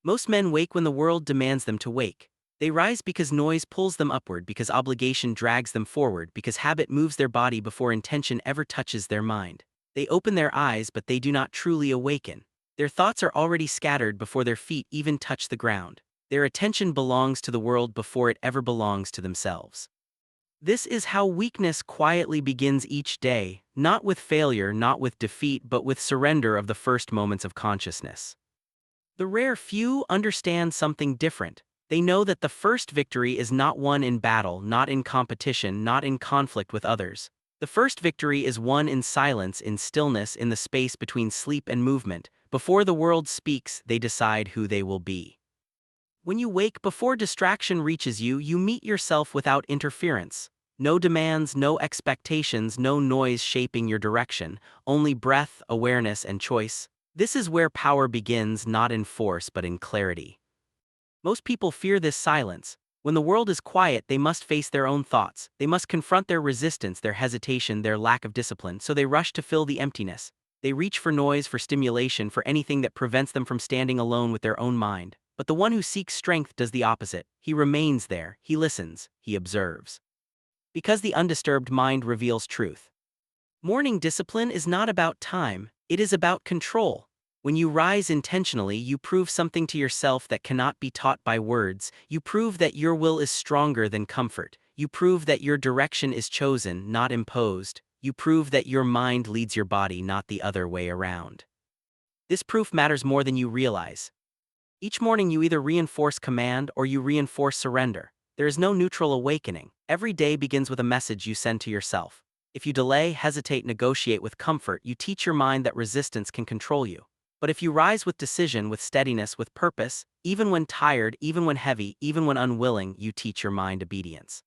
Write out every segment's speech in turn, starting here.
Most men wake when the world demands them to wake. They rise because noise pulls them upward, because obligation drags them forward, because habit moves their body before intention ever touches their mind. They open their eyes, but they do not truly awaken. Their thoughts are already scattered before their feet even touch the ground. Their attention belongs to the world before it ever belongs to themselves. This is how weakness quietly begins each day, not with failure, not with defeat, but with surrender of the first moments of consciousness. The rare few understand something different. They know that the first victory is not won in battle, not in competition, not in conflict with others. The first victory is won in silence, in stillness, in the space between sleep and movement. Before the world speaks, they decide who they will be. When you wake before distraction reaches you, you meet yourself without interference. No demands, no expectations, no noise shaping your direction, only breath, awareness, and choice. This is where power begins, not in force but in clarity. Most people fear this silence. When the world is quiet, they must face their own thoughts. They must confront their resistance, their hesitation, their lack of discipline, so they rush to fill the emptiness. They reach for noise, for stimulation, for anything that prevents them from standing alone with their own mind. But the one who seeks strength does the opposite. He remains there, he listens, he observes. Because the undisturbed mind reveals truth. Morning discipline is not about time, it is about control. When you rise intentionally, you prove something to yourself that cannot be taught by words. You prove that your will is stronger than comfort. You prove that your direction is chosen, not imposed. You prove that your mind leads your body, not the other way around. This proof matters more than you realize. Each morning you either reinforce command or you reinforce surrender. There is no neutral awakening. Every day begins with a message you send to yourself. If you delay, hesitate, negotiate with comfort, you teach your mind that resistance can control you. But if you rise with decision, with steadiness, with purpose, even when tired, even when heavy, even when unwilling, you teach your mind obedience.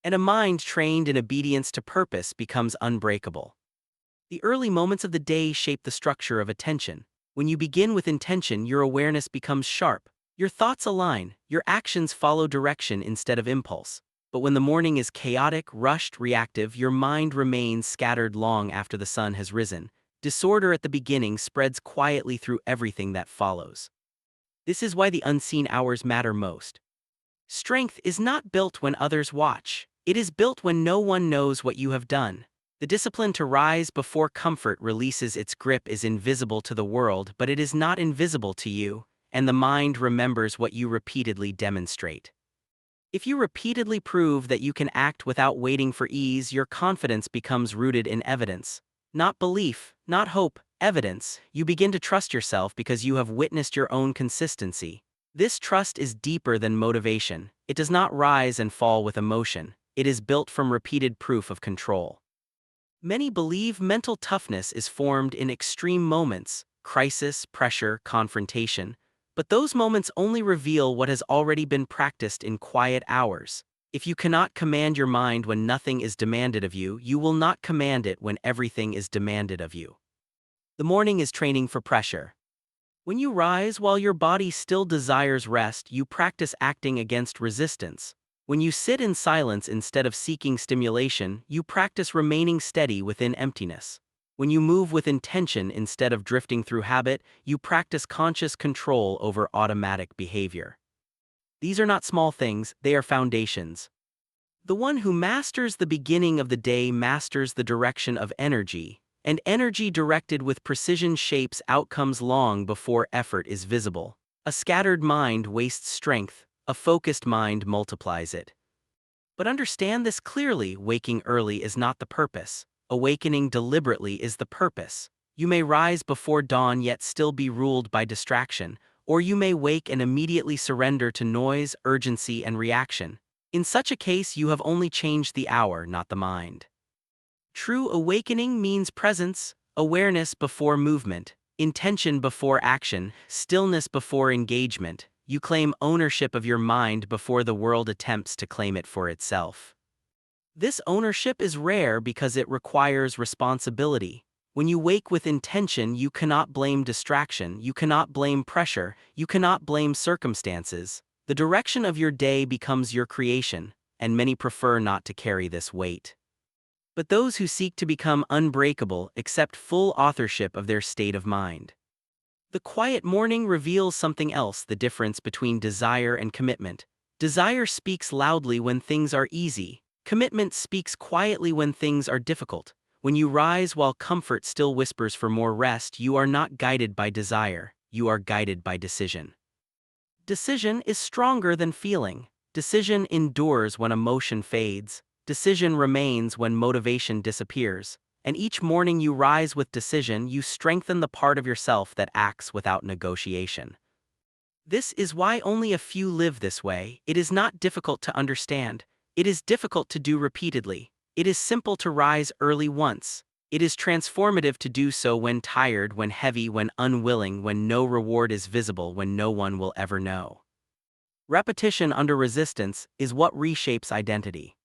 And a mind trained in obedience to purpose becomes unbreakable. The early moments of the day shape the structure of attention. When you begin with intention, your awareness becomes sharp. Your thoughts align, your actions follow direction instead of impulse. But when the morning is chaotic, rushed, reactive, your mind remains scattered long after the sun has risen. Disorder at the beginning spreads quietly through everything that follows. This is why the unseen hours matter most. Strength is not built when others watch. It is built when no one knows what you have done. The discipline to rise before comfort releases its grip is invisible to the world, but it is not invisible to you, and the mind remembers what you repeatedly demonstrate. If you repeatedly prove that you can act without waiting for ease, your confidence becomes rooted in evidence. Not belief, not hope, evidence. You begin to trust yourself because you have witnessed your own consistency. This trust is deeper than motivation. It does not rise and fall with emotion. It is built from repeated proof of control. Many believe mental toughness is formed in extreme moments, crisis, pressure, confrontation, but those moments only reveal what has already been practiced in quiet hours. If you cannot command your mind when nothing is demanded of you, you will not command it when everything is demanded of you. The morning is training for pressure. When you rise while your body still desires rest, you practice acting against resistance. When you sit in silence instead of seeking stimulation, you practice remaining steady within emptiness. When you move with intention instead of drifting through habit, you practice conscious control over automatic behavior. These are not small things, they are foundations. The one who masters the beginning of the day masters the direction of energy, and energy directed with precision shapes outcomes long before effort is visible. A scattered mind wastes strength, a focused mind multiplies it. But understand this clearly: waking early is not the purpose. Awakening deliberately is the purpose. You may rise before dawn yet still be ruled by distraction, or you may wake and immediately surrender to noise, urgency, and reaction. In such a case, you have only changed the hour, not the mind. True awakening means presence, awareness before movement, intention before action, stillness before engagement. You claim ownership of your mind before the world attempts to claim it for itself. This ownership is rare because it requires responsibility. When you wake with intention, you cannot blame distraction, you cannot blame pressure, you cannot blame circumstances. The direction of your day becomes your creation, and many prefer not to carry this weight. But those who seek to become unbreakable accept full authorship of their state of mind. The quiet morning reveals something else: the difference between desire and commitment. Desire speaks loudly when things are easy. Commitment speaks quietly when things are difficult. When you rise while comfort still whispers for more rest, you are not guided by desire, you are guided by decision. Decision is stronger than feeling. Decision endures when emotion fades. Decision remains when motivation disappears. And each morning you rise with decision, you strengthen the part of yourself that acts without negotiation. This is why only a few live this way. It is not difficult to understand. It is difficult to do repeatedly. It is simple to rise early once. It is transformative to do so when tired, when heavy, when unwilling, when no reward is visible, when no one will ever know. Repetition under resistance is what reshapes identity.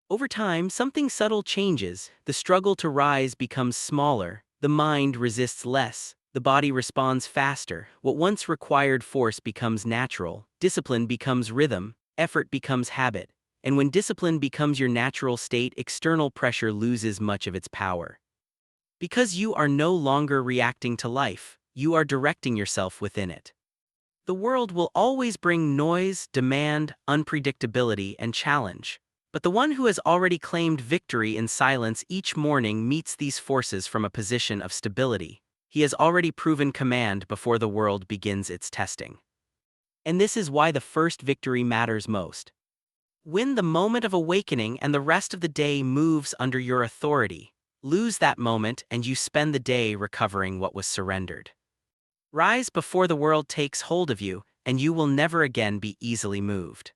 Over time, something subtle changes. The struggle to rise becomes smaller. The mind resists less. The body responds faster. What once required force becomes natural. Discipline becomes rhythm. Effort becomes habit. And when discipline becomes your natural state, external pressure loses much of its power. Because you are no longer reacting to life, you are directing yourself within it. The world will always bring noise, demand, unpredictability, and challenge. But the one who has already claimed victory in silence each morning meets these forces from a position of stability. He has already proven command before the world begins its testing. And this is why the first victory matters most. Win the moment of awakening and the rest of the day moves under your authority. Lose that moment and you spend the day recovering what was surrendered. Rise before the world takes hold of you, and you will never again be easily moved.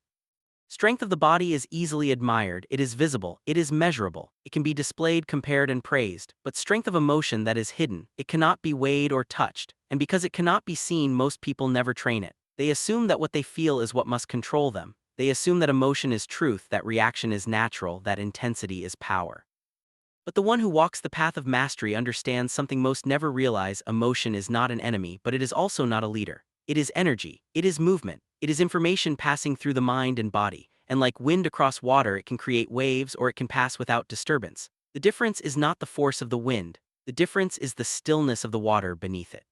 Strength of the body is easily admired, it is visible, it is measurable, it can be displayed, compared, and praised, but strength of emotion that is hidden, it cannot be weighed or touched, and because it cannot be seen, most people never train it. They assume that what they feel is what must control them. They assume that emotion is truth, that reaction is natural, that intensity is power. But the one who walks the path of mastery understands something most never realize: emotion is not an enemy, but it is also not a leader. It is energy, it is movement, it is information passing through the mind and body, and like wind across water, it can create waves or it can pass without disturbance. The difference is not the force of the wind, the difference is the stillness of the water beneath it.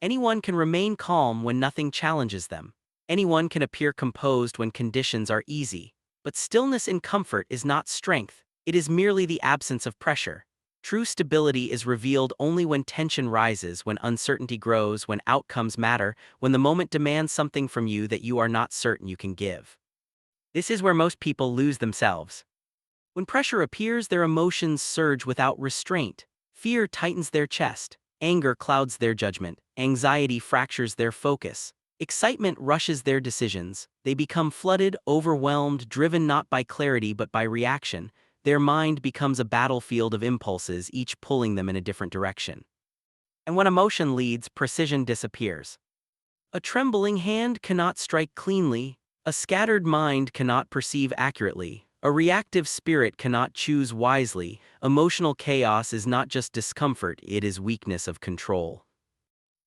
Anyone can remain calm when nothing challenges them. Anyone can appear composed when conditions are easy. But stillness in comfort is not strength, it is merely the absence of pressure. True stability is revealed only when tension rises, when uncertainty grows, when outcomes matter, when the moment demands something from you that you are not certain you can give. This is where most people lose themselves. When pressure appears, their emotions surge without restraint. Fear tightens their chest, anger clouds their judgment, anxiety fractures their focus. Excitement rushes their decisions. They become flooded, overwhelmed, driven not by clarity but by reaction. Their mind becomes a battlefield of impulses, each pulling them in a different direction. And when emotion leads, precision disappears. A trembling hand cannot strike cleanly. A scattered mind cannot perceive accurately. A reactive spirit cannot choose wisely. Emotional chaos is not just discomfort, it is weakness of control.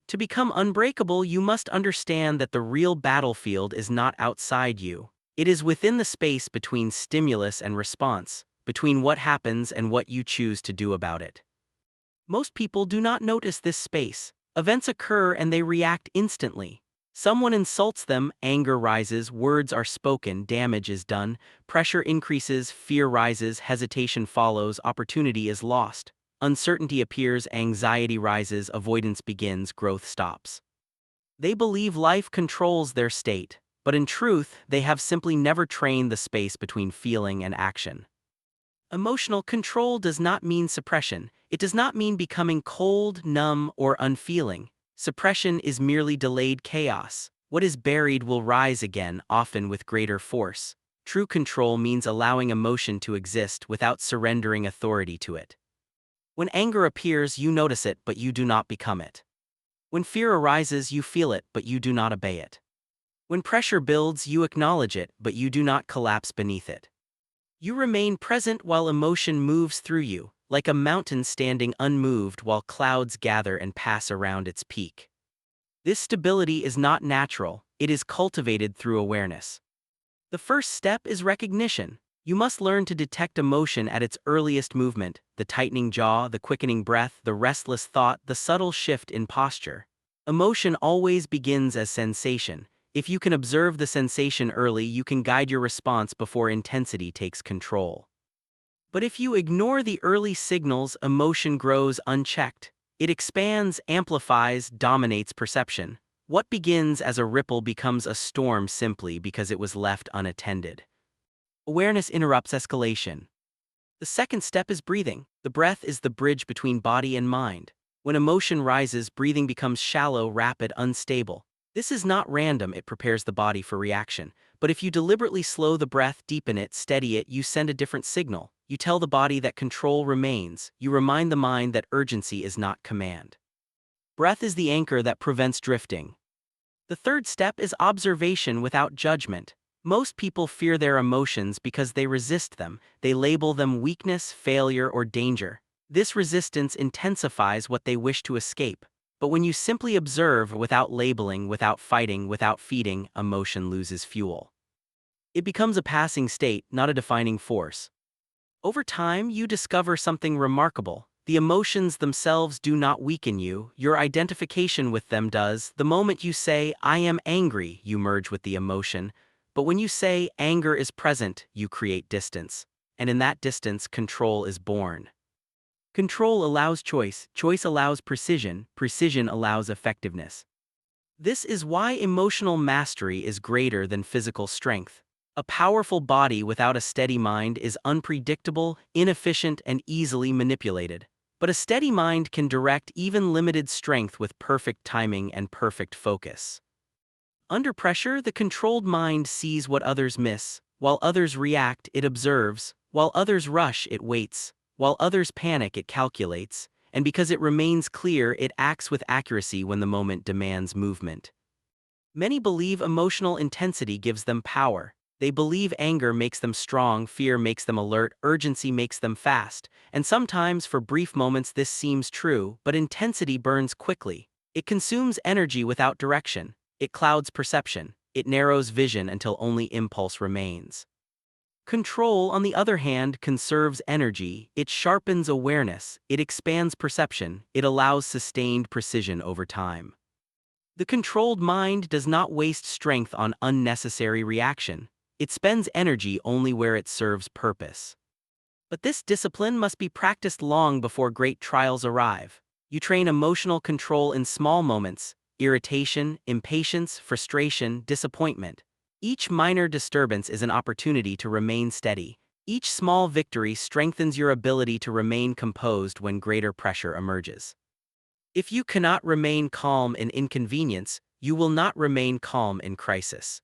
To become unbreakable, you must understand that the real battlefield is not outside you. It is within the space between stimulus and response, between what happens and what you choose to do about it. Most people do not notice this space. Events occur and they react instantly. Someone insults them, anger rises, words are spoken, damage is done, pressure increases, fear rises, hesitation follows, opportunity is lost. Uncertainty appears, anxiety rises, avoidance begins, growth stops. They believe life controls their state, but in truth, they have simply never trained the space between feeling and action. Emotional control does not mean suppression. It does not mean becoming cold, numb, or unfeeling. Suppression is merely delayed chaos. What is buried will rise again, often with greater force. True control means allowing emotion to exist without surrendering authority to it. When anger appears, you notice it, but you do not become it. When fear arises, you feel it, but you do not obey it. When pressure builds, you acknowledge it, but you do not collapse beneath it. You remain present while emotion moves through you, like a mountain standing unmoved while clouds gather and pass around its peak. This stability is not natural, it is cultivated through awareness. The first step is recognition. You must learn to detect emotion at its earliest movement: the tightening jaw, the quickening breath, the restless thought, the subtle shift in posture. Emotion always begins as sensation. If you can observe the sensation early, you can guide your response before intensity takes control. But if you ignore the early signals, emotion grows unchecked. It expands, amplifies, dominates perception. What begins as a ripple becomes a storm simply because it was left unattended. Awareness interrupts escalation. The second step is breathing. The breath is the bridge between body and mind. When emotion rises, breathing becomes shallow, rapid, unstable. This is not random, it prepares the body for reaction. But if you deliberately slow the breath, deepen it, steady it, you send a different signal. You tell the body that control remains. You remind the mind that urgency is not command. Breath is the anchor that prevents drifting. The third step is observation without judgment. Most people fear their emotions because they resist them. They label them weakness, failure, or danger. This resistance intensifies what they wish to escape. But when you simply observe without labeling, without fighting, without feeding, emotion loses fuel. It becomes a passing state, not a defining force. Over time, you discover something remarkable. The emotions themselves do not weaken you, your identification with them does. The moment you say, "I am angry," you merge with the emotion. But when you say, "Anger is present," you create distance. And in that distance, control is born. Control allows choice, choice allows precision, precision allows effectiveness. This is why emotional mastery is greater than physical strength. A powerful body without a steady mind is unpredictable, inefficient, and easily manipulated. But a steady mind can direct even limited strength with perfect timing and perfect focus. Under pressure, the controlled mind sees what others miss. While others react, it observes. While others rush, it waits. While others panic, it calculates. And because it remains clear, it acts with accuracy when the moment demands movement. Many believe emotional intensity gives them power. They believe anger makes them strong, fear makes them alert, urgency makes them fast. And sometimes, for brief moments, this seems true, but intensity burns quickly. It consumes energy without direction. It clouds perception. It narrows vision until only impulse remains. Control, on the other hand, conserves energy. It sharpens awareness. It expands perception. It allows sustained precision over time. The controlled mind does not waste strength on unnecessary reaction. It spends energy only where it serves purpose. But this discipline must be practiced long before great trials arrive. You train emotional control in small moments: irritation, impatience, frustration, disappointment. Each minor disturbance is an opportunity to remain steady. Each small victory strengthens your ability to remain composed when greater pressure emerges. If you cannot remain calm in inconvenience, you will not remain calm in crisis.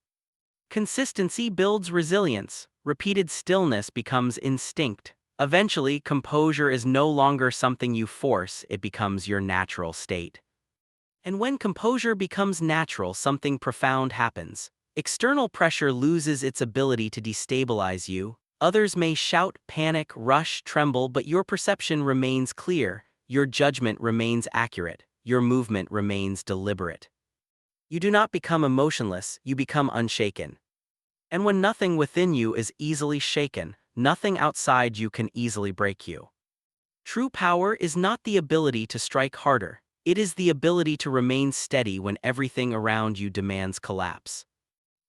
Consistency builds resilience. Repeated stillness becomes instinct. Eventually, composure is no longer something you force, it becomes your natural state. And when composure becomes natural, something profound happens. External pressure loses its ability to destabilize you. Others may shout, panic, rush, tremble, but your perception remains clear, your judgment remains accurate, your movement remains deliberate. You do not become emotionless, you become unshaken. And when nothing within you is easily shaken, nothing outside you can easily break you. True power is not the ability to strike harder. It is the ability to remain steady when everything around you demands collapse.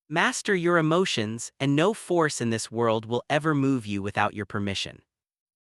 Master your emotions, and no force in this world will ever move you without your permission.